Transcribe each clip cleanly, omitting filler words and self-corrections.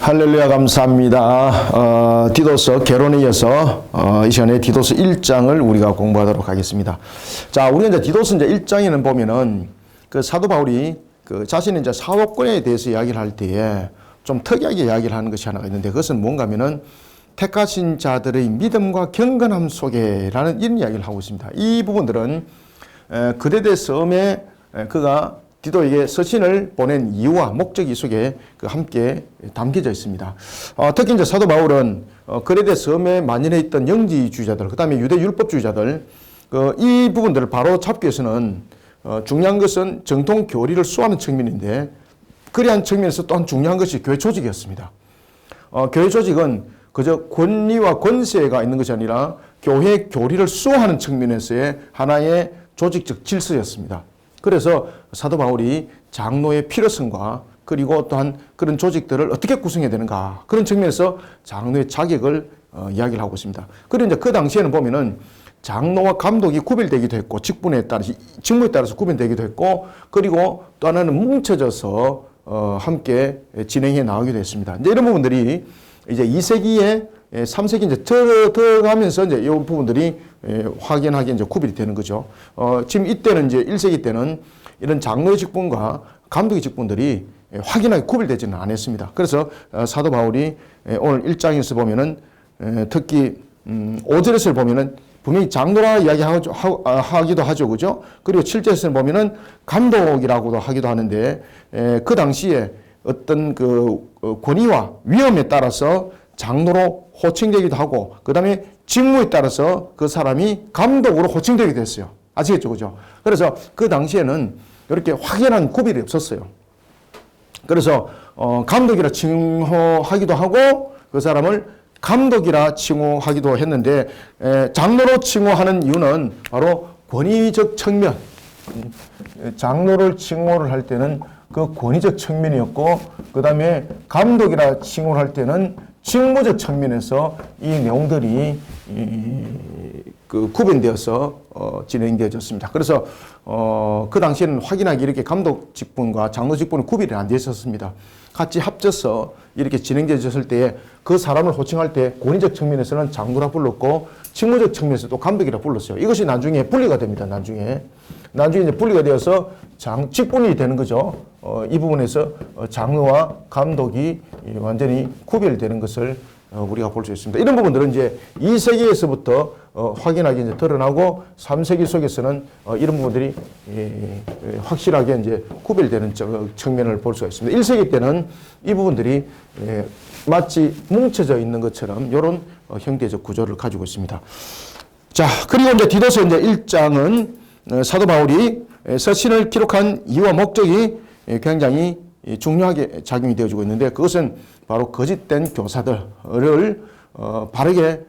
할렐루야, 감사합니다. 디도서 개론에 이어서 이 시간에 디도서 1장을 우리가 공부하도록 하겠습니다. 자, 우리가 이제 디도서 이제 1장에는 보면은 그 사도 바울이 그 자신의 이제 사도권에 대해서 이야기를 할 때에 좀 특이하게 이야기를 하는 것이 하나가 있는데, 그것은 뭔가 하면은 택하신 자들의 믿음과 경건함 속에라는 이런 이야기를 하고 있습니다. 이 부분들은 그레데 섬에 그가 디도에게 서신을 보낸 이유와 목적이 속에 함께 담겨져 있습니다. 특히 이제 사도 바울은 그레데 섬에 만연해 있던 영지주의자들, 그 다음에 유대 율법주의자들, 이 부분들을 바로 잡기 위해서는 중요한 것은 정통 교리를 수호하는 측면인데, 그러한 측면에서 또한 중요한 것이 교회 조직이었습니다. 교회 조직은 그저 권리와 권세가 있는 것이 아니라 교회 교리를 수호하는 측면에서의 하나의 조직적 질서였습니다. 그래서 사도 바울이 장로의 필요성과 그리고 또한 그런 조직들을 어떻게 구성해야 되는가, 그런 측면에서 장로의 자격을 이야기를 하고 있습니다. 그리고 이제 그 당시에는 보면은 장로와 감독이 구별되기도 했고, 직무에 따라서 구별되기도 했고, 그리고 또 하나는 뭉쳐져서 함께 진행해 나가기도 했습니다. 이제 이런 부분들이 이제 2세기에 3세기 이제 들어가면서 이제 이 부분들이 확연하게 이제 구별이 되는 거죠. 지금 이때는 이제 1세기 때는 이런 장로의 직분과 감독의 직분들이 확연하게 구별되지는 않았습니다. 그래서 사도 바울이 오늘 1장에서 보면은 특히 5절에서 보면은 분명히 장로라 이야기하기도 하죠, 그죠? 그리고 7절에서 보면은 감독이라고도 하기도 하는데, 그 당시에 어떤 그 권위와 위험에 따라서 장로로 호칭되기도 하고, 그 다음에 직무에 따라서 그 사람이 감독으로 호칭되기도 했어요. 아시겠죠, 그죠? 그래서 그 당시에는 이렇게 확연한 구별이 없었어요. 그래서 감독이라 칭호하기도 하고, 그 사람을 감독이라 칭호하기도 했는데, 장로로 칭호하는 이유는 바로 권위적 측면, 장로를 칭호를 할 때는 그 권위적 측면이었고, 그 다음에 감독이라 칭호를 할 때는 직무적 측면에서 이 내용들이 구분되어서 진행되어졌습니다. 그래서 그 당시에는 확인하기 이렇게 감독 직분과 장로 직분은 구별이 안 되어 있었습니다. 같이 합쳐서 이렇게 진행되어졌을 때에 그 사람을 호칭할 때 권위적 측면에서는 장로라 불렀고, 직무적 측면에서 또 감독이라 불렀어요. 이것이 나중에 분리가 됩니다. 나중에 이제 분리가 되어서 직분이 되는 거죠. 이 부분에서 장로와 감독이 완전히 구별되는 것을 우리가 볼 수 있습니다. 이런 부분들은 이제 2세기에서부터 확연하게 이제 드러나고, 3세기 속에서는 이런 부분들이 확실하게 이제 구별되는 측면을 볼 수가 있습니다. 1세기 때는 이 부분들이 마치 뭉쳐져 있는 것처럼 이런 형태적 구조를 가지고 있습니다. 자, 그리고 이제 디도서 이제 1장은 사도 바울이 서신을 기록한 이유와 목적이 굉장히 중요하게 작용이 되어지고 있는데, 그것은 바로 거짓된 교사들을 바르게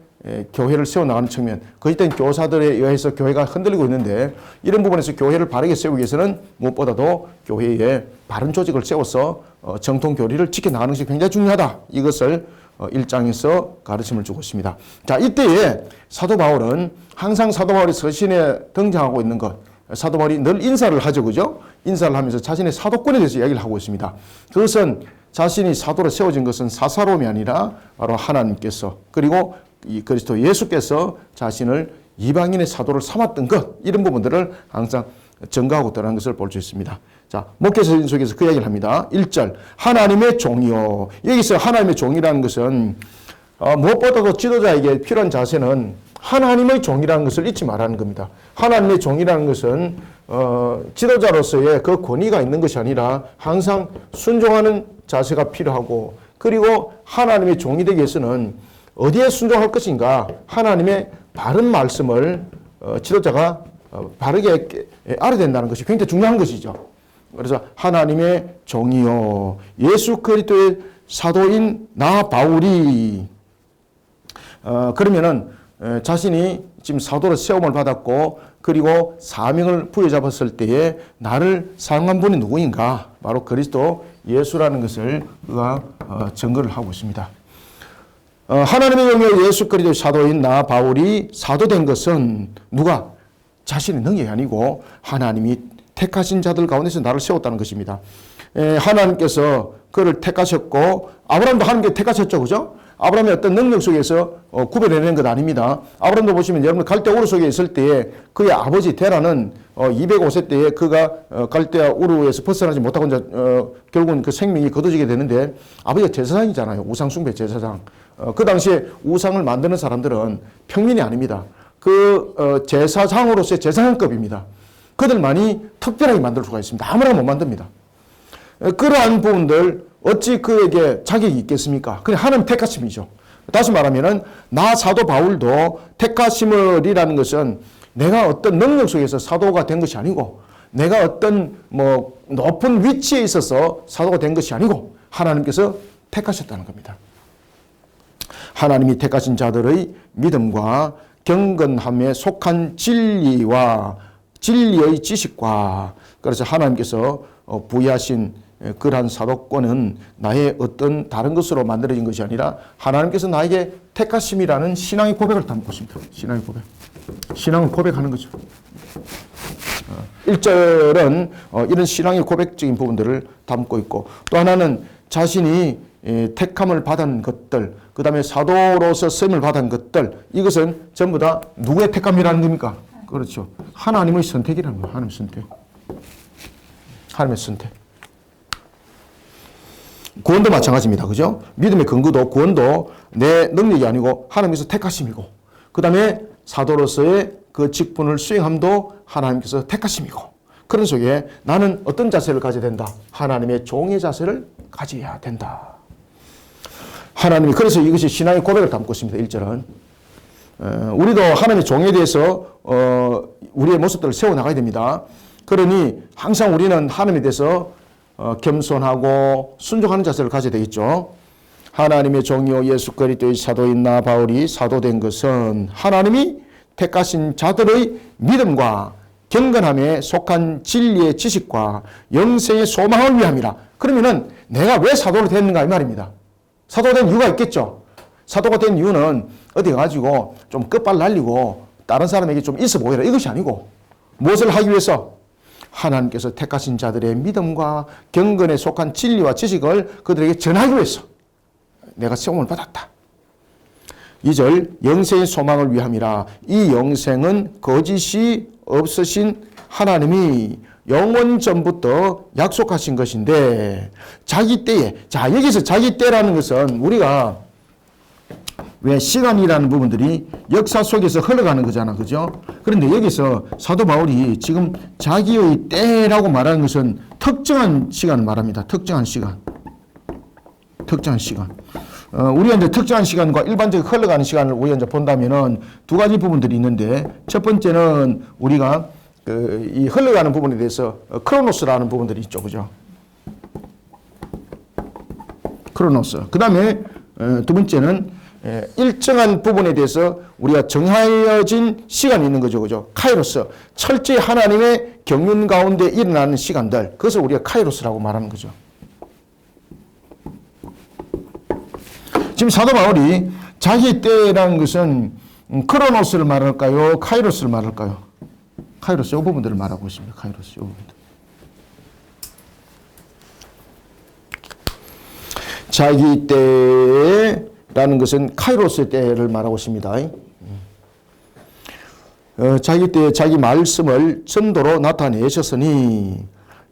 교회를 세워나가는 측면, 거짓된 교사들에 의해서 교회가 흔들리고 있는데, 이런 부분에서 교회를 바르게 세우기 위해서는 무엇보다도 교회에 바른 조직을 세워서 정통 교리를 지켜나가는 것이 굉장히 중요하다. 이것을 1장에서 가르침을 주고 있습니다. 자, 이때에 사도 바울은 항상 사도 바울이 서신에 등장하고 있는 것, 사도 바울이 늘 인사를 하죠, 그죠? 인사를 하면서 자신의 사도권에 대해서 이야기를 하고 있습니다. 그것은 자신이 사도로 세워진 것은 사사로움이 아니라 바로 하나님께서, 그리고 이 그리스도 예수께서 자신을 이방인의 사도를 삼았던 것, 이런 부분들을 항상 증거하고 떠나는 것을 볼 수 있습니다. 자, 목회서신 속에서 그 이야기를 합니다. 1절, 하나님의 종이요. 여기서 하나님의 종이라는 것은 무엇보다도 지도자에게 필요한 자세는 하나님의 종이라는 것을 잊지 말라는 겁니다. 하나님의 종이라는 것은 지도자로서의 그 권위가 있는 것이 아니라 항상 순종하는 자세가 필요하고, 그리고 하나님의 종이 되기 위해서는 어디에 순종할 것인가, 하나님의 바른 말씀을 지도자가 바르게 알아야 된다는 것이 굉장히 중요한 것이죠. 그래서 하나님의 종이요, 예수 그리스도의 사도인 나 바울이, 그러면은 자신이 지금 사도로 세움을 받았고, 그리고 사명을 부여잡았을 때에 나를 사용한 분이 누구인가, 바로 그리스도 예수라는 것을 그가 증거를 하고 있습니다. 하나님의 영역 예수 그리스도 사도인 나 바울이 사도된 것은 누가? 자신의 능력이 아니고 하나님이 택하신 자들 가운데서 나를 세웠다는 것입니다. 하나님께서 그를 택하셨고 아브라함도 하나님께 택하셨죠. 그죠? 아브라함의 어떤 능력 속에서 구별해낸 것 아닙니다. 아브라함도 보시면 여러분 갈대아 우르 속에 있을 때에 그의 아버지 데라는 205세 때에 그가 갈대아 우르에서 벗어나지 못하고 이제 결국은 그 생명이 거둬지게 되는데 아버지가 제사장이잖아요. 우상숭배 제사장. 그 당시에 우상을 만드는 사람들은 평민이 아닙니다. 그 제사장으로서의 제사장급입니다. 그들만이 특별하게 만들 수가 있습니다. 아무나 못 만듭니다. 그러한 부분들 어찌 그에게 자격이 있겠습니까? 그냥 하나님 택하심이죠. 다시 말하면은 나 사도 바울도 택하심을이라는 것은 내가 어떤 능력 속에서 사도가 된 것이 아니고 내가 어떤 높은 위치에 있어서 사도가 된 것이 아니고 하나님께서 택하셨다는 겁니다. 하나님이 택하신 자들의 믿음과 경건함에 속한 진리와 진리의 지식과 그래서 하나님께서 부여하신 그러한 사도권은 나의 어떤 다른 것으로 만들어진 것이 아니라 하나님께서 나에게 택하심이라는 신앙의 고백을 담고 있습니다. 신앙의 고백. 신앙을 고백하는 거죠. 1절은 이런 신앙의 고백적인 부분들을 담고 있고 또 하나는 자신이 택함을 받은 것들 그 다음에 사도로서 쓰임을 받은 것들 이것은 전부 다 누구의 택함이라는 겁니까? 그렇죠. 하나님의 선택이라는 거예요. 하나님의 선택. 하나님의 선택. 구원도 마찬가지입니다. 그죠? 믿음의 근거도 구원도 내 능력이 아니고 하나님께서 택하심이고 그 다음에 사도로서의 그 직분을 수행함도 하나님께서 택하심이고 그런 속에 나는 어떤 자세를 가져야 된다? 하나님의 종의 자세를 가져야 된다. 하나님이 그래서 이것이 신앙의 고백을 담고 있습니다. 1절은. 우리도 하나님의 종에 대해서 우리의 모습들을 세워나가야 됩니다. 그러니 항상 우리는 하나님에 대해서 겸손하고 순종하는 자세를 가져야 되겠죠. 하나님의 종이요 예수 그리스도의 사도인 나 바울이 사도된 것은 하나님이 택하신 자들의 믿음과 경건함에 속한 진리의 지식과 영생의 소망을 위함이라. 그러면은 내가 왜 사도로 됐는가 이 말입니다. 사도가 된 이유가 있겠죠. 사도가 된 이유는 어디 가가지고 좀 끝발 날리고 다른 사람에게 좀 있어 보이라 이것이 아니고 무엇을 하기 위해서? 하나님께서 택하신 자들의 믿음과 경건에 속한 진리와 지식을 그들에게 전하기 위해서 내가 세움을 받았다. 2절 영생의 소망을 위함이라. 이 영생은 거짓이 없으신 하나님이 영원 전부터 약속하신 것인데 자기 때에 자 여기서 자기 때라는 것은 우리가 왜 시간이라는 부분들이 역사 속에서 흘러가는 거잖아. 그죠? 그런데 여기서 사도 바울이 지금 자기의 때라고 말하는 것은 특정한 시간을 말합니다. 특정한 시간. 특정한 시간. 우리가 이제 특정한 시간과 일반적으로 흘러가는 시간을 우리가 이제 본다면은 두 가지 부분들이 있는데 첫 번째는 우리가 이 흘러가는 부분에 대해서 크로노스라는 부분들이 있죠. 그죠? 크로노스. 그 다음에 두 번째는 일정한 부분에 대해서 우리가 정해진 시간이 있는 거죠. 그죠? 카이로스. 철저히 하나님의 경륜 가운데 일어나는 시간들. 그것을 우리가 카이로스라고 말하는 거죠. 지금 사도 바울이 자기 때라는 것은 크로노스를 말할까요? 카이로스를 말할까요? 카이로스. 이 부분들을 말하고 있습니다. 카이로스. 이 부분들. 자기 때라는 것은 카이로스의 때를 말하고 있습니다. 자기 때에 자기 말씀을 전도로 나타내셨으니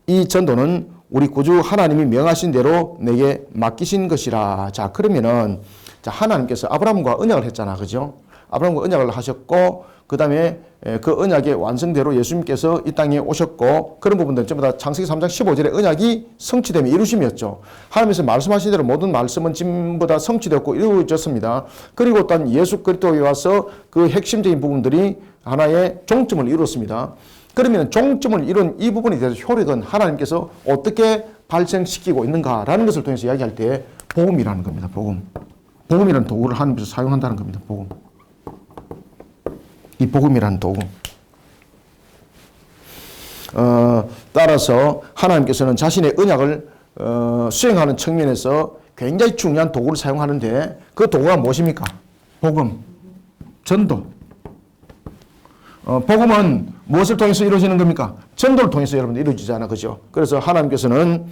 이 전도는 우리 구주 하나님이 명하신 대로 내게 맡기신 것이라. 자, 그러면은 하나님께서 아브라함과 언약을 했잖아. 그죠? 아브라함과 언약을 하셨고 그 다음에 그 언약의 완성대로 예수님께서 이 땅에 오셨고 그런 부분들 전부 다 창세기 3장 15절에 언약이 성취됨이 이루심이었죠. 하나님께서 말씀하신 대로 모든 말씀은 전부 다 성취되었고 이루어졌습니다. 그리고 또 예수 그리스도에 와서 그 핵심적인 부분들이 하나의 종점을 이뤘습니다. 그러면 종점을 이룬 이 부분에 대해서 효력은 하나님께서 어떻게 발생시키고 있는가라는 것을 통해서 이야기할 때 복음이라는 겁니다. 복음. 복음이라는 도구를 하나님께서 사용한다는 겁니다. 복음. 이 복음이라는 도구. 따라서 하나님께서는 자신의 언약을 수행하는 측면에서 굉장히 중요한 도구를 사용하는데 그 도구가 무엇입니까? 복음, 전도. 복음은 무엇을 통해서 이루어지는 겁니까? 전도를 통해서 여러분들 이루어지잖아. 그죠? 그래서 하나님께서는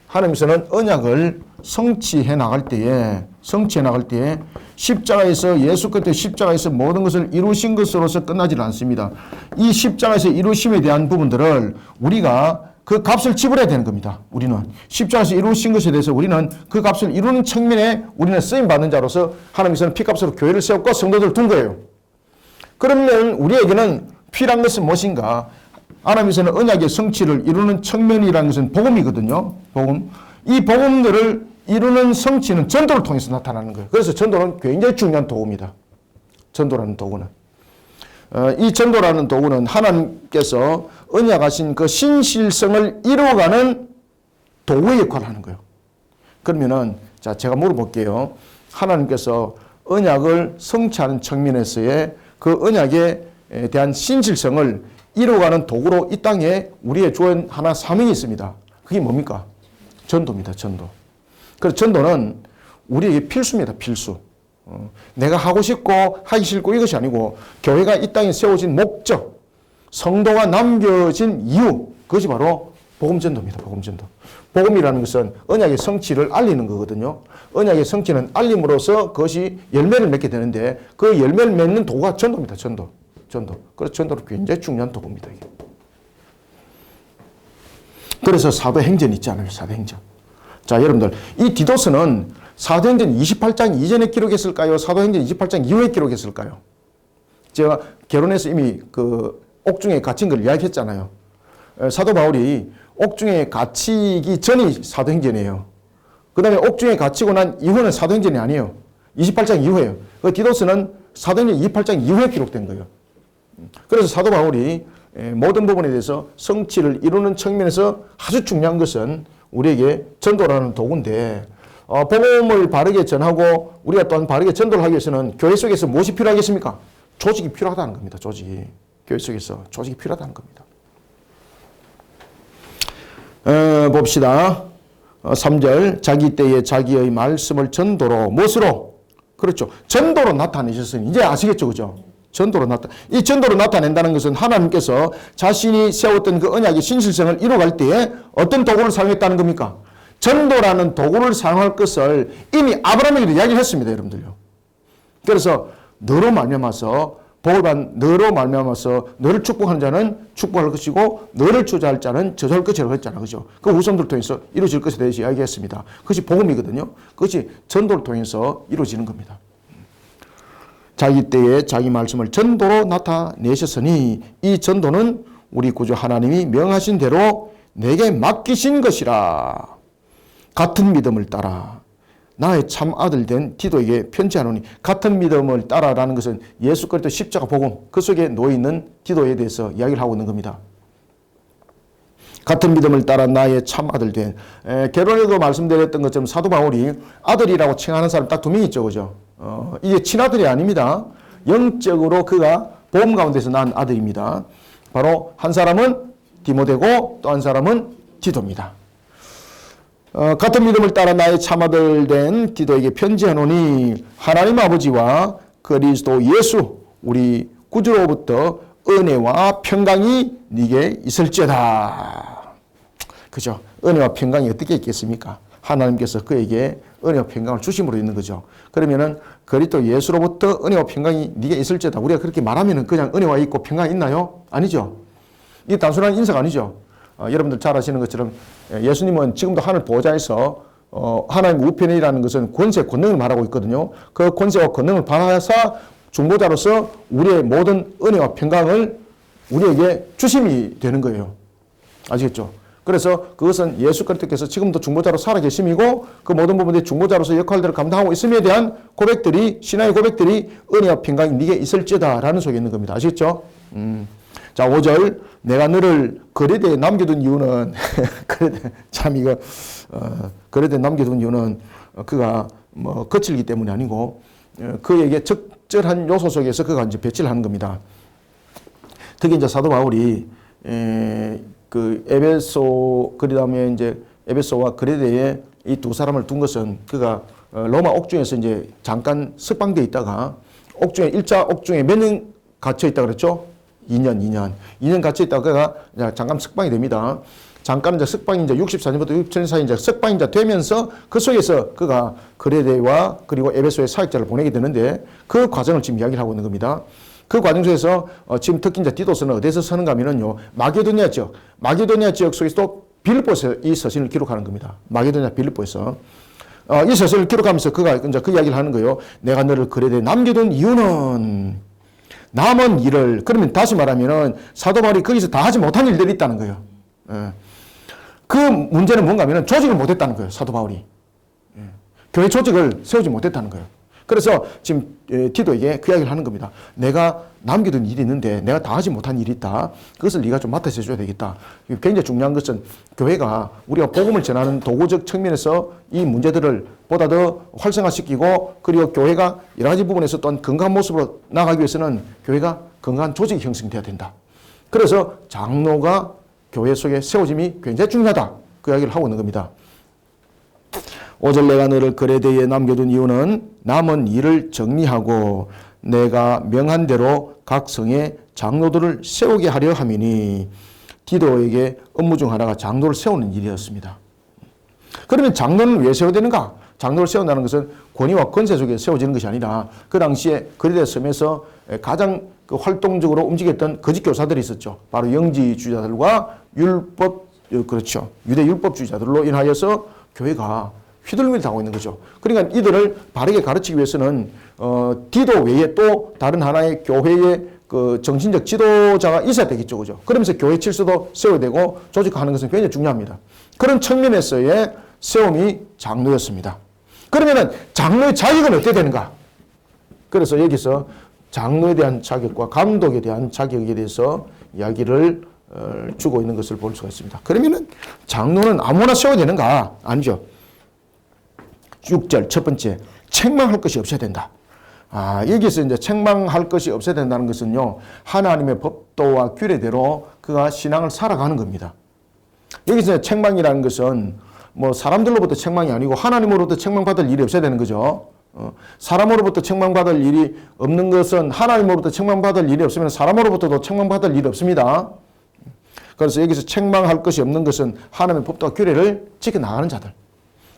하나님께서는 언약을 성취해 나갈 때에 십자가에서 예수 그리스도의 십자가에서 모든 것을 이루신 것으로서 끝나지 않습니다. 이 십자가에서 이루심에 대한 부분들을 우리가 그 값을 지불해야 되는 겁니다. 우리는 십자가에서 이루신 것에 대해서 우리는 그 값을 이루는 측면에 우리는 쓰임 받는 자로서 하나님께서는 피값으로 교회를 세웠고 성도들을 둔 거예요. 그러면 우리에게는 필요한 것은 무엇인가? 하나님께서는 언약의 성취를 이루는 측면이라는 것은 복음이거든요. 복음. 이 복음들을 이루는 성취는 전도를 통해서 나타나는 거예요. 그래서 전도는 굉장히 중요한 도구입니다. 전도라는 도구는. 이 전도라는 도구는 하나님께서 언약하신 그 신실성을 이루어가는 도구의 역할을 하는 거예요. 그러면은, 자, 제가 물어볼게요. 하나님께서 언약을 성취하는 측면에서의 그 언약에 대한 신실성을 이루어가는 도구로 이 땅에 우리의 주어진 하나 사명이 있습니다. 그게 뭡니까? 전도입니다. 전도. 그래서 전도는 우리에게 필수입니다. 필수. 내가 하고 싶고 하기 싫고 이것이 아니고 교회가 이 땅에 세워진 목적, 성도가 남겨진 이유, 그것이 바로 복음전도입니다. 복음전도. 복음이라는 것은 언약의 성취를 알리는 거거든요. 언약의 성취는 알림으로써 그것이 열매를 맺게 되는데 그 열매를 맺는 도구가 전도입니다. 전도. 그래서 전도는 굉장히 중요한 도구입니다. 이게. 그래서 사도행전이 있잖아요. 사도행전. 자, 여러분들, 이 디도스는 사도행전 28장 이전에 기록했을까요? 사도행전 28장 이후에 기록했을까요? 제가 결혼해서 이미 그 옥중에 갇힌 걸 이야기했잖아요. 사도 바울이 옥중에 갇히기 전이 사도행전이에요. 그 다음에 옥중에 갇히고 난 이후는 사도행전이 아니에요. 28장 이후에요. 그 디도스는 사도행전 28장 이후에 기록된 거예요. 그래서 사도 바울이 모든 부분에 대해서 성취를 이루는 측면에서 아주 중요한 것은 우리에게 전도라는 도구인데, 복음을 바르게 전하고 우리가 또한 바르게 전도를 하기 위해서는 교회 속에서 무엇이 필요하겠습니까? 조직이 필요하다는 겁니다. 조직이. 교회 속에서 조직이 필요하다는 겁니다. 봅시다. 3절, 자기 때에 자기의 말씀을 전도로, 무엇으로? 그렇죠. 전도로 나타내셨으니, 이제 아시겠죠? 그죠? 이 전도로 나타낸다는 것은 하나님께서 자신이 세웠던 그 언약의 신실성을 이루어갈 때에 어떤 도구를 사용했다는 겁니까? 전도라는 도구를 사용할 것을 이미 아브라함에게 이야기했습니다, 여러분들요. 그래서 너로 말미암아서 복을 너로 말미암아서 너를 축복하는 자는 축복할 것이고 너를 저주할 자는 저주할 것이라고 했잖아요. 그죠? 그 후손들 통해서 이루어질 것에 대해서 이야기했습니다. 그것이 복음이거든요. 그것이 전도를 통해서 이루어지는 겁니다. 자기 때에 자기 말씀을 전도로 나타내셨으니 이 전도는 우리 구주 하나님이 명하신 대로 내게 맡기신 것이라. 같은 믿음을 따라 나의 참 아들 된 디도에게 편지하노니, 같은 믿음을 따라라는 것은 예수 그리스도 십자가 복음 그 속에 놓여있는 디도에 대해서 이야기를 하고 있는 겁니다. 같은 믿음을 따라 나의 참 아들 된, 결혼에도 말씀드렸던 것처럼 사도 바울이 아들이라고 칭하는 사람 딱 2명 있죠. 그죠? 이게 친아들이 아닙니다. 영적으로 그가 복음 가운데서 난 아들입니다. 바로 한 사람은 디모데고 또 한 사람은 디도입니다. 같은 믿음을 따라 나의 참아들 된 디도에게 편지하노니 하나님 아버지와 그리스도 예수 우리 구주로부터 은혜와 평강이 네게 있을지어다. 그죠? 은혜와 평강이 어떻게 있겠습니까? 하나님께서 그에게 은혜와 평강을 주심으로 있는 거죠. 그러면은 그리스도 예수로부터 은혜와 평강이 네게 있을지어다. 우리가 그렇게 말하면은 그냥 은혜와 있고 평강이 있나요? 아니죠. 이게 단순한 인사가 아니죠. 여러분들 잘 아시는 것처럼 예수님은 지금도 하늘 보좌에서 하나님 우편이라는 것은 권세, 권능을 말하고 있거든요. 그 권세와 권능을 받아서 중보자로서 우리의 모든 은혜와 평강을 우리에게 주심이 되는 거예요. 아시겠죠? 그래서 그것은 예수 그리스도께서 지금도 중보자로 살아계심이고 그 모든 부분들이 중보자로서 역할들을 감당하고 있음에 대한 고백들이, 신앙의 고백들이 은혜와 평강이 네게 있을지어다 라는 속에 있는 겁니다. 아시겠죠? 자, 5절. 내가 너를 거레대에 남겨둔 이유는 거레대에 남겨둔 이유는 그가 뭐 거칠기 때문이 아니고 그에게 적절한 요소 속에서 그가 이제 배치를 하는 겁니다. 특히 이제 사도 바울이 그 에베소, 그다음에 이제 에베소와 거레대에 이 두 사람을 둔 것은 그가 로마 옥중에서 이제 잠깐 석방되어 있다가 옥중에 1차 옥중에 몇 년 갇혀 있다 그랬죠? 2년 갇혀 있다가 그가 잠깐 석방이 됩니다. 잠깐 이제 석방인자 64년부터 67년 사이 이제 석방인자 되면서 그 속에서 그가 그레데와 그리고 에베소의 사역자를 보내게 되는데 그 과정을 지금 이야기를 하고 있는 겁니다. 그 과정 속에서 지금 특히 이제 디도스는 어디서 서는가 하면요. 마게도니아 지역 속에서 또 빌립보에서 이 서신을 기록하는 겁니다. 마게도니아 빌립보에서. 이 서신을 기록하면서 그가 이제 그 이야기를 하는 거예요. 내가 너를 그레데에 남겨둔 이유는 남은 일을, 그러면 다시 말하면은 사도 바울이 거기서 다 하지 못한 일들이 있다는 거예요. 그 문제는 뭔가 하면은 조직을 못했다는 거예요. 사도 바울이. 교회 조직을 세우지 못했다는 거예요. 그래서 지금 디도에게 그 이야기를 하는 겁니다. 내가 남겨둔 일이 있는데 내가 다 하지 못한 일이 있다. 그것을 네가 좀 맡아서 해줘야 되겠다. 굉장히 중요한 것은 교회가 우리가 복음을 전하는 도구적 측면에서 이 문제들을 보다 더 활성화시키고 그리고 교회가 여러 가지 부분에서 또한 건강한 모습으로 나가기 위해서는 교회가 건강한 조직이 형성돼야 된다. 그래서 장로가 교회 속에 세워짐이 굉장히 중요하다. 그 이야기를 하고 있는 겁니다. 5절 내가 너를 그레데에 남겨둔 이유는 남은 일을 정리하고 내가 명한 대로 각 성에 장로들을 세우게 하려 함이니 디도에게 업무 중 하나가 장로를 세우는 일이었습니다. 그러면 장로는 왜 세워야 되는가? 장로를 세운다는 것은 권위와 권세 속에 세워지는 것이 아니라 그 당시에 그레데 섬에서 가장 활동적으로 움직였던 거짓 교사들이 있었죠. 바로 영지주의자들과 그렇죠. 유대 율법주의자들로 인하여서 교회가 휘둘림을 당하고 있는 거죠. 그러니까 이들을 바르게 가르치기 위해서는 디도 외에 또 다른 하나의 교회의 그 정신적 지도자가 있어야 되겠죠. 그죠? 그러면서 교회 질서도 세워야 되고 조직하는 것은 굉장히 중요합니다. 그런 측면에서의 세움이 장로였습니다. 그러면은 장로의 자격은 어떻게 되는가? 그래서 여기서 장로에 대한 자격과 감독에 대한 자격에 대해서 이야기를 주고 있는 것을 볼 수가 있습니다. 그러면은 장로는 아무나 세워야 되는가? 아니죠. 6절 첫 번째, 책망할 것이 없어야 된다. 여기서 이제 책망할 것이 없어야 된다는 것은요, 하나님의 법도와 규례대로 그가 신앙을 살아가는 겁니다. 여기서 책망이라는 것은 뭐 사람들로부터 책망이 아니고 하나님으로부터 책망받을 일이 없어야 되는 거죠. 사람으로부터 책망받을 일이 없는 것은 하나님으로부터 책망받을 일이 없으면 사람으로부터도 책망받을 일이 없습니다. 그래서 여기서 책망할 것이 없는 것은 하나님의 법도와 규례를 지켜나가는 자들.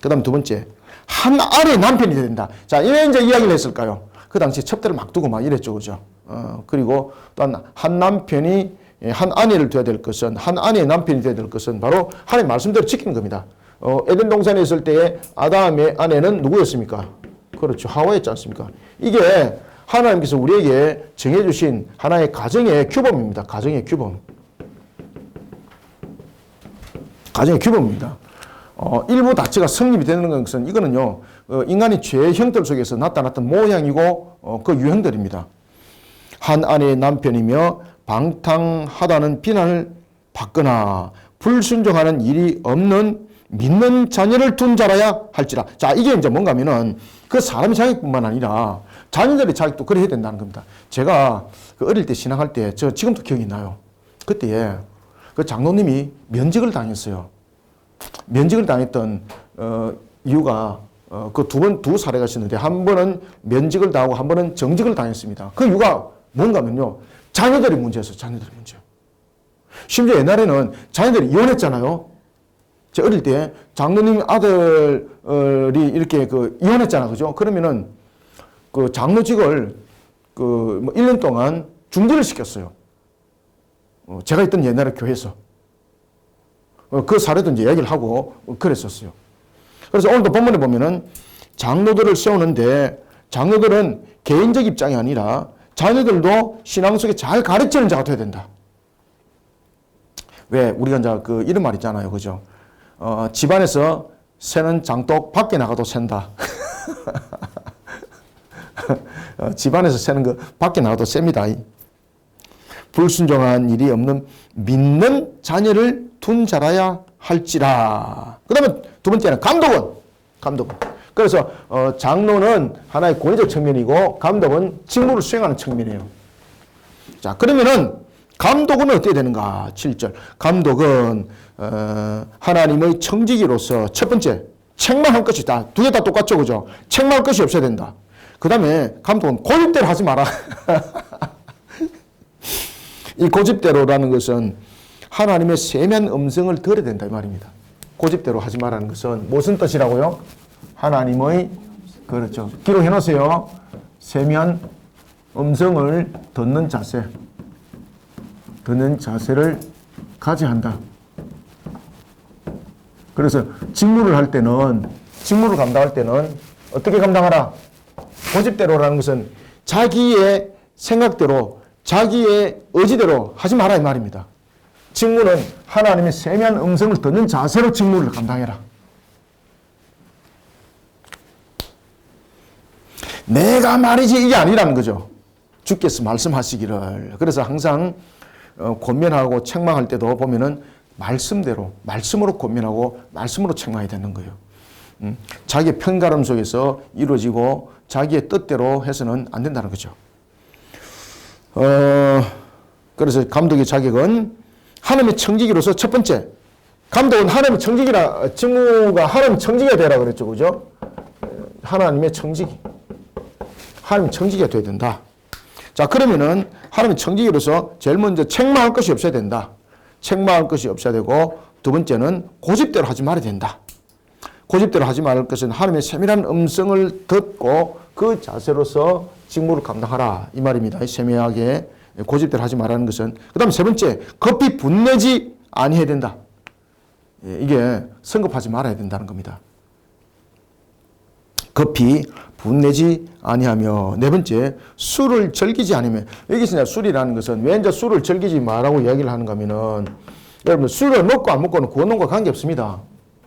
그 다음 두 번째, 한 아내의 남편이 돼야 된다. 자, 왜 이제 이야기를 했을까요? 그 당시에 첩대를 막 두고 막 이랬죠. 그죠? 그리고 또한 한 남편이 한 아내를 둬야 될 것은, 한 아내의 남편이 돼야 될 것은 바로 하나님 말씀대로 지키는 겁니다. 에덴 동산에 있을 때에 아담의 아내는 누구였습니까? 그렇죠. 하와였지 않습니까? 이게 하나님께서 우리에게 정해주신 하나의 가정의 규범입니다. 가정의 규범. 가정의 규범입니다. 일부 다처가 성립이 되는 것은 이거는요, 인간의 죄의 형들 속에서 나타났던 모양이고 그 유형들입니다. 한 아내의 남편이며 방탕하다는 비난을 받거나 불순종하는 일이 없는 믿는 자녀를 둔 자라야 할지라. 자, 이게 이제 뭔가 하면은 그 사람의 자격뿐만 아니라 자녀들의 자격도 그래야 된다는 겁니다. 제가 그 어릴 때 신앙할 때, 저 지금도 기억이 나요. 그때 그 장로님이 면직을 당했어요. 면직을 당했던 이유가 그 두 사례가 있었는데 한 번은 면직을 당하고 한 번은 정직을 당했습니다. 그 이유가 뭔가 하면요, 자녀들의 문제였어요. 자녀들의 문제. 심지어 옛날에는 자녀들이 이혼했잖아요. 제 어릴 때 장로님 아들이 이렇게 이혼했잖아. 그죠? 그러면은 그 장로직을 뭐 1년 동안 중지를 시켰어요. 제가 있던 옛날에 교회에서. 그 사례도 이제 얘기를 하고 그랬었어요. 그래서 오늘도 본문에 보면은 장로들을 세우는데 장로들은 개인적 입장이 아니라 자녀들도 신앙 속에 잘 가르치는 자가 돼야 된다. 왜? 우리가 이제 이런 말 있잖아요. 그죠? 집안에서 새는 장독 밖에 나가도 샌다. 집안에서 새는 거 밖에 나가도 셉니다. 불순종한 일이 없는 믿는 자녀를 둔 자라야 할지라. 그 다음에 두 번째는 감독은. 그래서 장로는 하나의 권위적 측면이고 감독은 직무를 수행하는 측면이에요. 자, 그러면은 감독은 어떻게 되는가? 7절. 감독은 하나님의 청지기로서 첫 번째, 책망할 것이 다. 두 개 다 똑같죠. 그죠? 책망할 것이 없어야 된다. 그 다음에 감독은 고집대로 하지 마라. 이 고집대로라는 것은 하나님의 세미한 음성을 들어야 된다 이 말입니다. 고집대로 하지 말라는 것은 무슨 뜻이라고요? 하나님의 그렇죠. 기록해 놓으세요. 세미한 음성을 듣는 자세. 듣는 자세를 가져야 한다. 그래서 직무를 할 때는 직무를 감당할 때는 어떻게 감당하라? 고집대로라는 것은 자기의 생각대로 자기의 의지대로 하지 마라 이 말입니다. 직무는 하나님의 세미한 음성을 듣는 자세로 직무를 감당해라. 내가 말이지 이게 아니라는 거죠. 주께서 말씀하시기를. 그래서 항상 권면하고 책망할 때도 보면은 말씀대로 말씀으로 권면하고 말씀으로 책망해야 되는 거예요. 자기의 편가름 속에서 이루어지고 자기의 뜻대로 해서는 안 된다는 거죠. 그래서 감독의 자격은 하나님의 청지기로서 첫 번째, 감독은 하나님의 청지기라, 직무가 하나님의 청지기가 되라 그랬죠. 그죠? 하나님의 청지기. 하나님의 청지기가 되어야 된다. 자, 그러면은 하나님의 청지기로서 제일 먼저 책망할 것이 없어야 된다. 책망할 것이 없어야 되고, 두 번째는 고집대로 하지 말아야 된다. 고집대로 하지 말을 것은 하나님의 세밀한 음성을 듣고 그 자세로서 직무를 감당하라 이 말입니다. 세밀하게 고집대로 하지 말라는 것은. 그 다음에 세 번째, 급히 분내지 아니해야 된다. 이게 성급하지 말아야 된다는 겁니다. 급히 분내지 아니하며. 네 번째, 술을 즐기지 않으며. 여기서 술이라는 것은 왜 이제 술을 즐기지 말라고 이야기를 하는가 하면은, 여러분 술을 먹고 안 먹고는 그것과 관계없습니다.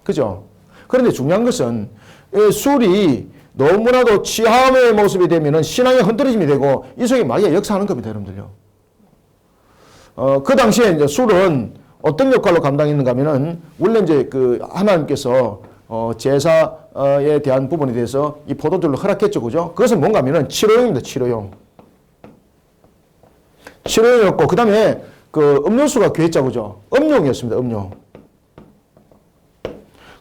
그죠? 그런데 중요한 것은 술이 너무나도 취함의 모습이 되면은 신앙의 흔들어짐이 되고 이 속에 마귀가 역사하는 겁니다, 여러분들요. 그 당시에 이제 술은 어떤 역할로 감당했는가 하면은, 원래 이제 그 하나님께서 제사에 대한 부분에 대해서 이 포도주를 허락했죠, 그죠? 그것은 뭔가 하면은 치료용입니다, 치료용. 치료용이었고, 그 다음에 그 음료수가 괴했죠, 그죠? 음료였습니다, 음료.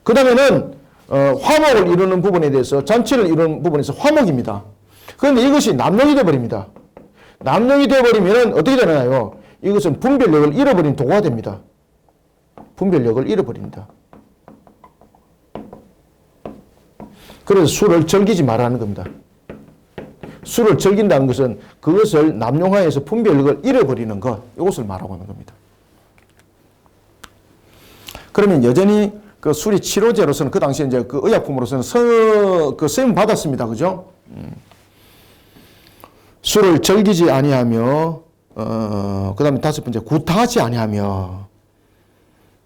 그 다음에는 화목을 이루는 부분에 대해서, 잔치를 이루는 부분에서 화목입니다. 그런데 이것이 남용이 되어버립니다. 남용이 되어버리면 어떻게 되나요? 이것은 분별력을 잃어버린 도구가 됩니다. 분별력을 잃어버립니다. 그래서 술을 즐기지 말라는 겁니다. 술을 즐긴다는 것은 그것을 남용하여서 분별력을 잃어버리는 것, 이것을 말하고 있는 겁니다. 그러면 여전히 그 술이 치료제로서는 그 당시에 이제 그 의약품으로서는 쓰임 받았습니다. 그죠? 술을 즐기지 아니하며, 그 다음에 다섯 번째, 구타하지 아니하며,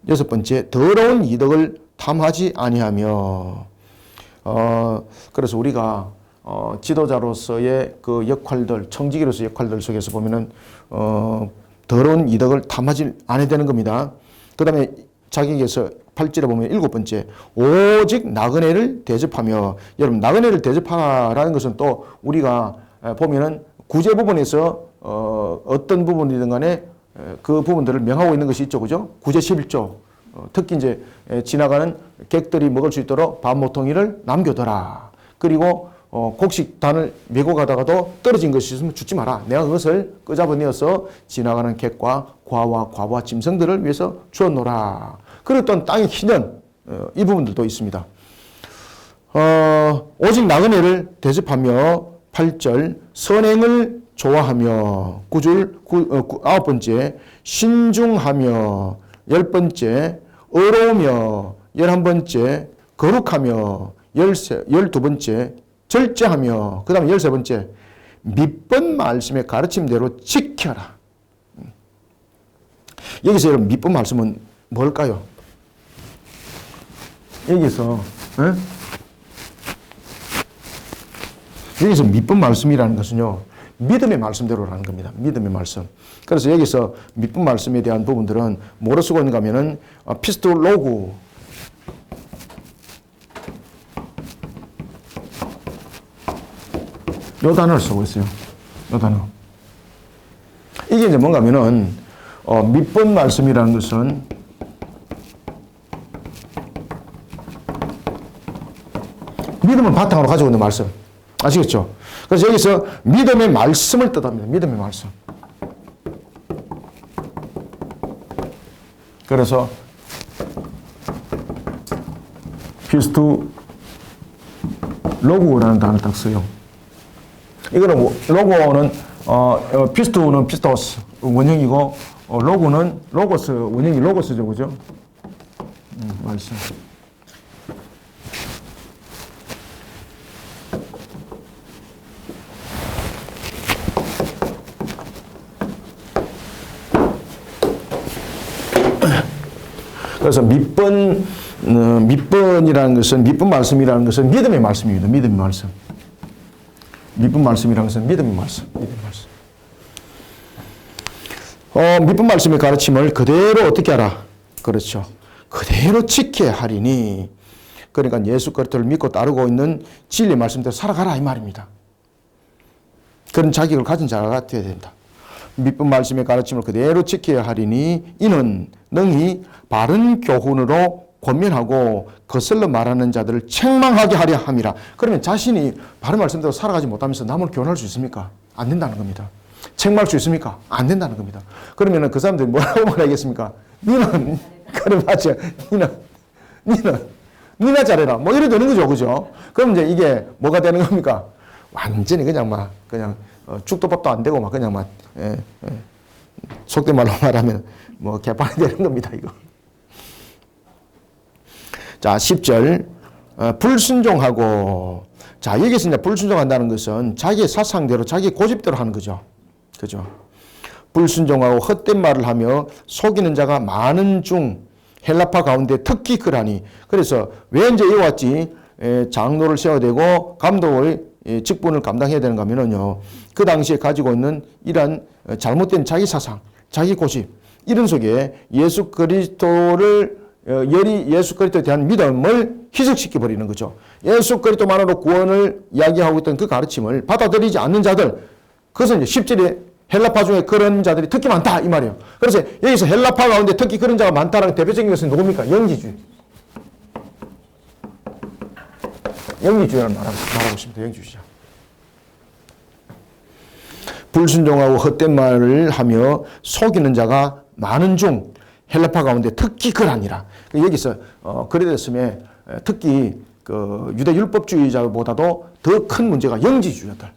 여섯 번째, 더러운 이득을 탐하지 아니하며. 그래서 우리가 지도자로서의 그 역할들, 청지기로서의 역할들 속에서 보면은 더러운 이득을 탐하지 않아야 되는 겁니다. 그 다음에 자기에게서 8절에 보면 일곱 번째, 오직 나그네를 대접하며. 여러분, 나그네를 대접하라는 것은 또 우리가 보면은 구제 부분에서 어떤 부분이든 간에 그 부분들을 명하고 있는 것이 있죠. 그죠? 구제 11조. 특히 이제 지나가는 객들이 먹을 수 있도록 밥 모퉁이를 남겨둬라. 그리고 곡식단을 메고 가다가도 떨어진 것이 있으면 주지 마라. 내가 그것을 끄잡아내어서 지나가는 객과 과와 짐승들을 위해서 주었노라. 그리고 또 땅의 희는 이 부분들도 있습니다. 오직 나그네를 대접하며. 8절, 선행을 좋아하며. 9절, 아홉 번째, 신중하며. 10번째, 어려우며. 11번째, 거룩하며. 12번째, 절제하며. 그 다음에 13번째, 밑번 말씀의 가르침대로 지켜라. 여기서 여러분, 밑번 말씀은 뭘까요? 여기서 밑번 말씀이라는 것은요, 믿음의 말씀대로라는 겁니다. 믿음의 말씀. 그래서 여기서 밑번 말씀에 대한 부분들은 뭐로 쓰고 있는가 하면은 피스톨로그, 요 단어를 쓰고 있어요. 요 단어. 이게 이제 뭔가 하면은 밑번 말씀이라는 것은 믿음을 바탕으로 가지고 있는 말씀. 아시겠죠? 그래서 여기서 믿음의 말씀을 뜻합니다. 믿음의 말씀. 그래서 피스투 로고라는 단어를 딱 써요. 이거는 로고는 피스투는 피스토스 원형이고 로고는 로고스 원형이 로고스죠, 그죠? 말씀. 그래서 밑번이라는 것은 밑번 말씀이라는 것은 믿음의 말씀입니다. 믿음의 말씀. 밑번 말씀이라는 것은 믿음의 말씀. 믿음의 말씀. 밑번 말씀의 가르침을 그대로 어떻게 하라? 그렇죠. 그대로 지켜야 하리니. 그러니까 예수 그리스도를 믿고 따르고 있는 진리 말씀대로 살아가라 이 말입니다. 그런 자격을 가진 자가 되어야 된다. 밑번 말씀의 가르침을 그대로 지켜야 하리니 이는 능히 바른 교훈으로 권면하고 거슬러 말하는 자들을 책망하게 하려 함이라. 그러면 자신이 바른 말씀대로 살아가지 못하면서 남을 교훈할 수 있습니까? 안 된다는 겁니다. 책망할 수 있습니까? 안 된다는 겁니다. 그러면 그 사람들이 뭐라고 말하겠습니까? 니는 그래 맞죠? 니나 잘해라. 뭐 이래 되는 거죠, 그죠? 그럼 이제 이게 뭐가 되는 겁니까? 완전히 그냥 죽도 밥도 안 되고 그냥 속된 말로 말하면 개판이 되는 겁니다, 이거. 자, 10절. 불순종하고. 자, 여기서 이제 불순종한다는 것은 자기의 사상대로, 자기 고집대로 하는 거죠. 그죠? 불순종하고 헛된 말을 하며 속이는 자가 많은 중 헬라파 가운데 특히 그러하니. 그래서 왜 이제 이와 같이 장로를 세워야 되고 감독의 직분을 감당해야 되는가 하면요. 그 당시에 가지고 있는 이러한 잘못된 자기 사상, 자기 고집, 이런 속에 예수 그리스도를 예수 그리스도에 대한 믿음을 희석시켜 버리는 거죠. 예수 그리스도만으로 구원을 이야기하고 있던 그 가르침을 받아들이지 않는 자들, 그것은 이제 10절에 헬라파 중에 그런 자들이 특히 많다 이 말이에요. 그래서 여기서 헬라파 가운데 특히 그런 자가 많다는 대표적인 것은 누굽니까? 영지주의. 영지주의라는 말하고 있습니다. 영지주의자. 불순종하고 헛된 말을 하며 속이는 자가 많은 중 헬라파 가운데 특히 그러하니라. 여기서 그래 됐으면 특히 그 유대 율법주의자보다도 더 큰 문제가 영지주의자들.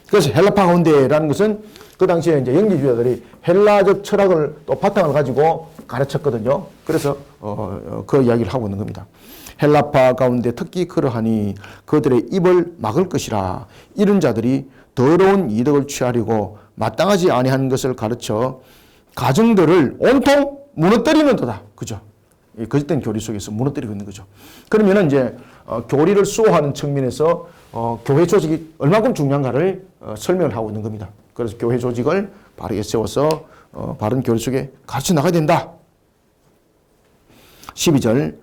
그래서 헬라파 가운데라는 것은 그 당시에 이제 영지주의자들이 헬라적 철학을 또 바탕을 가지고 가르쳤거든요. 그래서 그 이야기를 하고 있는 겁니다. 헬라파 가운데 특히 그러하니 그들의 입을 막을 것이라. 이런 자들이 더러운 이득을 취하려고 마땅하지 아니한 것을 가르쳐 가정들을 온통 무너뜨리는도다. 그죠? 거짓된 교리 속에서 무너뜨리고 있는 거죠. 그러면 이제 교리를 수호하는 측면에서 교회 조직이 얼마큼 중요한가를 설명을 하고 있는 겁니다. 그래서 교회 조직을 바르게 세워서 바른 교리 속에 가르쳐 나가야 된다. 12절.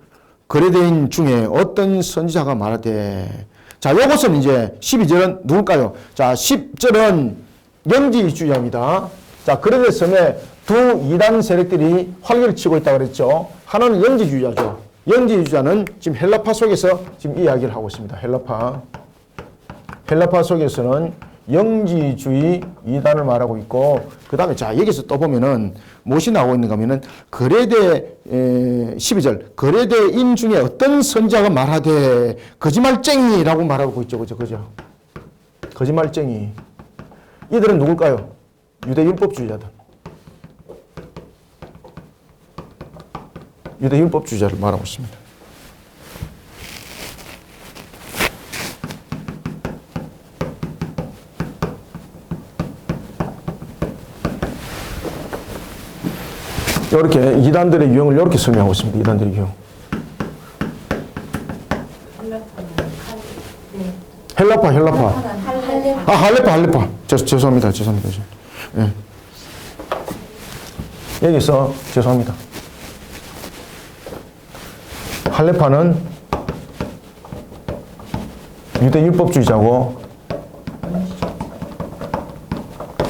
거래대인 중에 어떤 선지자가 말하되. 자, 요것은 이제 12절은 누굴까요? 자, 10절은 영지주의자입니다. 자, 거래대 두 이단 세력들이 활개를 치고 있다고 그랬죠. 하나는 영지주의자죠. 영지주의자는 지금 헬라파 속에서 지금 이야기를 하고 있습니다. 헬라파 속에서는 영지주의 이단을 말하고 있고, 그 다음에 자, 여기서 또 보면은 무엇이 나오고 있는가 하면은 거래대 12절 거래대인 중에 어떤 선지자가 말하되 거짓말쟁이라고 말하고 있죠. 그죠? 거짓말쟁이. 이들은 누굴까요? 유대 율법주의자들. 유대 율법주의자를 말하고 있습니다. 이렇게 이단들의 유형을 이렇게 설명하고 있습니다. 이단들의 유형. 헬라파. 아, 할레파. 죄송합니다. 예. 여기서 죄송합니다. 할레파는 유대 율법주의자고,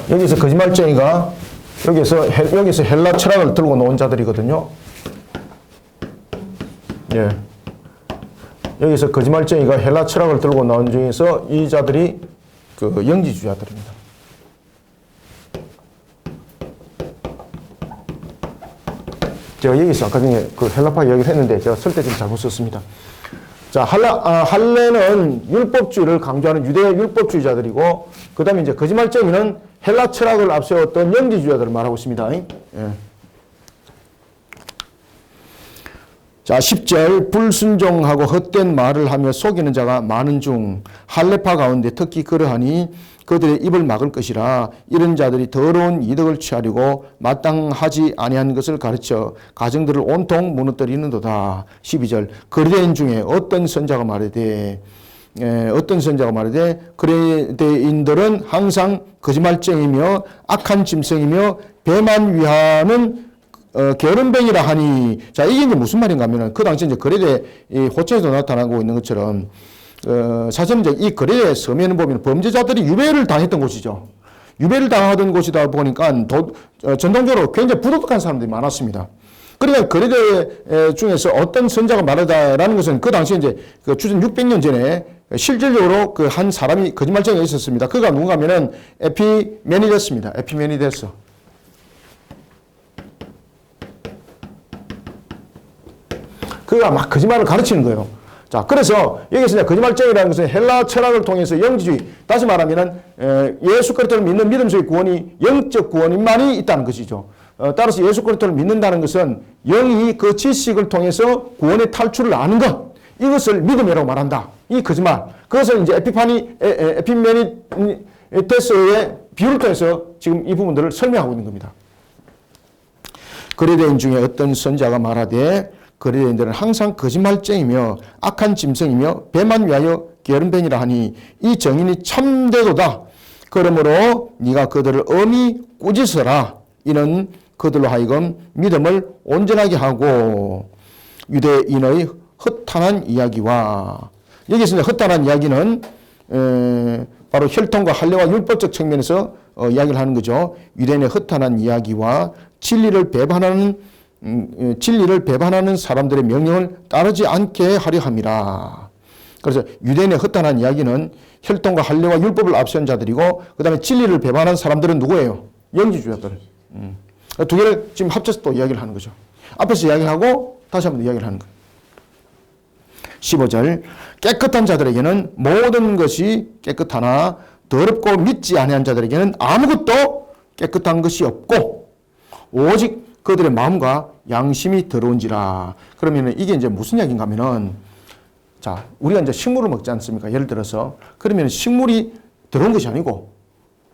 여기서 거짓말쟁이가 여기서 헬라 철학을 들고 놓은 자들이거든요. 예. 여기서 거짓말쟁이가 헬라 철학을 들고 나온 중에서 이 자들이 그 영지주의자들입니다. 제가 여기서 아까 전에 그 헬라파 이야기를 했는데 제가 쓸 때 좀 잘못 썼습니다. 자, 할례는 율법주의를 강조하는 유대 율법주의자들이고, 그 다음에 이제 거짓말쟁이는 헬라 철학을 앞세웠던 영지주의자들을 말하고 있습니다. 예. 자, 10절 불순종하고 헛된 말을 하며 속이는 자가 많은 중 할례파 가운데 특히 그러하니 그들의 입을 막을 것이라. 이런 자들이 더러운 이득을 취하려고 마땅하지 아니한 것을 가르쳐 가정들을 온통 무너뜨리는도다. 12절 그리대인 중에 어떤 선자가 말하되 그리대인들은 항상 거짓말쟁이며 악한 짐승이며 배만 위하는 게으름뱅이라 하니. 자, 이게 이제 무슨 말인가 하면은 그 당시 이제 거리대 호체에서 나타나고 있는 것처럼 사실은 이제 이 거리대 섬에는 보면 범죄자들이 유배를 당했던 곳이죠. 유배를 당하던 곳이다 보니까 전통적으로 굉장히 부도덕한 사람들이 많았습니다. 그러니까 거리대 중에서 어떤 선자가 말하다라는 것은 그 당시에 이제 그 주전 600년 전에 실질적으로 그 한 사람이 거짓말쟁이가 있었습니다. 그가 누군가 하면은 에피메니데스입니다. 에피메니데스. 그가 막 거짓말을 가르치는 거예요. 자, 그래서 여기서 거짓말쟁이라는 것은 헬라 철학을 통해서 영지주의, 다시 말하면은 예수 그리스도를 믿는 믿음 속의 구원이 영적 구원만이 있다는 것이죠. 따라서 예수 그리스도를 믿는다는 것은 영이 그 지식을 통해서 구원의 탈출을 아는 것, 이것을 믿음이라고 말한다. 이 거짓말. 그것을 이제 에피메니데스의 비유를 통해서 지금 이 부분들을 설명하고 있는 겁니다. 거리대인 중에 어떤 선자가 말하되 거리대인들은 항상 거짓말쟁이며 악한 짐승이며 배만 위하여 게으름뱅이라 하니 이 정인이 참되도다. 그러므로 네가 그들을 엄히 꾸짖어라. 이는 그들로 하여금 믿음을 온전하게 하고. 유대인의 허탄한 이야기와, 여기서 허탄한 이야기는 바로 혈통과 할례와 율법적 측면에서 이야기를 하는 거죠. 유대인의 허탄한 이야기와 진리를 배반하는 사람들의 명령을 따르지 않게 하려 함이라. 그래서 유대인의 허탄한 이야기는 혈통과 할례와 율법을 앞세운 자들이고, 그 다음에 진리를 배반하는 사람들은 누구예요? 영지주의자들. 두 개를 지금 합쳐서 또 이야기를 하는 거죠. 앞에서 이야기를 하고 다시 한번 이야기를 하는 거예요. 15절 깨끗한 자들에게는 모든 것이 깨끗하나 더럽고 믿지 아니한 자들에게는 아무것도 깨끗한 것이 없고 오직 그들의 마음과 양심이 더러운지라. 그러면 이게 이제 무슨 이야기인가 하면은, 자, 우리가 이제 식물을 먹지 않습니까? 예를 들어서. 그러면 식물이 더러운 것이 아니고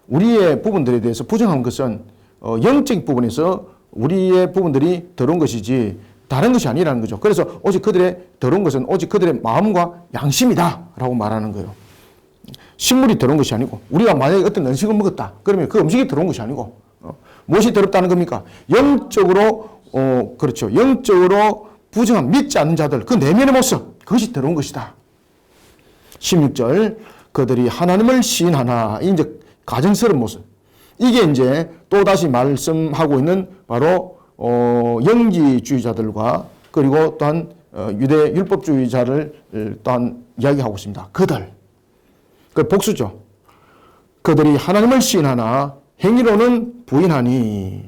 우리의 부분들에 대해서 부정한 것은 영적 부분에서 우리의 부분들이 더러운 것이지 다른 것이 아니라는 거죠. 그래서 오직 그들의 더러운 것은 오직 그들의 마음과 양심이다 라고 말하는 거예요. 식물이 더러운 것이 아니고, 우리가 만약에 어떤 음식을 먹었다 그러면 그 음식이 더러운 것이 아니고 무엇이 더럽다는 겁니까? 영적으로 그렇죠. 영적으로 부정한 믿지 않는 자들, 그 내면의 모습, 그것이 더러운 것이다. 16절 그들이 하나님을 시인하나, 이제 가증스러운 모습. 이게 이제 또 다시 말씀하고 있는 바로 영지주의자들과 그리고 또한 유대 율법주의자를 또한 이야기하고 있습니다. 그들, 그 복수죠. 그들이 하나님을 시인하나 행위로는 부인하니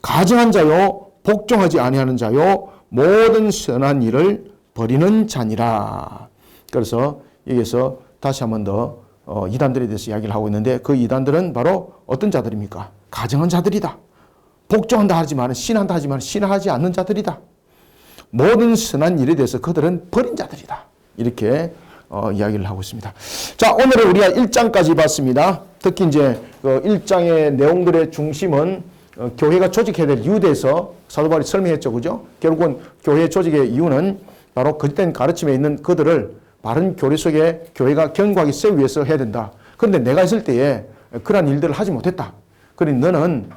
가증한 자요 복종하지 아니하는 자요 모든 선한 일을 버리는 자니라. 그래서 여기서 다시 한 번 더 이단들에 대해서 이야기를 하고 있는데, 그 이단들은 바로 어떤 자들입니까? 가증한 자들이다. 복종한다 하지만 신한다 하지만 신하지 않는 자들이다. 모든 선한 일에 대해서 그들은 버린 자들이다. 이렇게 이야기를 하고 있습니다. 자, 오늘은 우리가 1장까지 봤습니다. 특히 이제 그 1장의 내용들의 중심은 교회가 조직해야 될 이유에 대해서 사도 바울이 설명했죠. 그죠? 결국은 교회 조직의 이유는 바로 그릇된 가르침에 있는 그들을 바른 교리 속에 교회가 견고하게 세우기 위해서 해야 된다. 그런데 내가 있을 때에 그러한 일들을 하지 못했다. 그러니 너는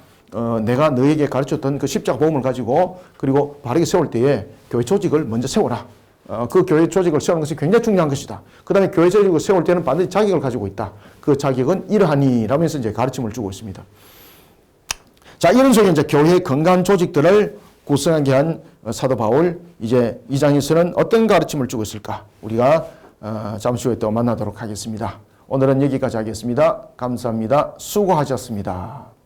내가 너에게 가르쳤던 그 십자가 복음을 가지고 그리고 바르게 세울 때에 교회 조직을 먼저 세워라. 그 교회 조직을 세우는 것이 굉장히 중요한 것이다. 그 다음에 교회 조직을 세울 때는 반드시 자격을 가지고 있다. 그 자격은 이러하니 라면서 이제 가르침을 주고 있습니다. 자, 이런 속에 이제 교회의 건강한 조직들을 구성하게 한 사도 바울, 이제 2장에서는 어떤 가르침을 주고 있을까? 우리가 잠시 후에 또 만나도록 하겠습니다. 오늘은 여기까지 하겠습니다. 감사합니다. 수고하셨습니다.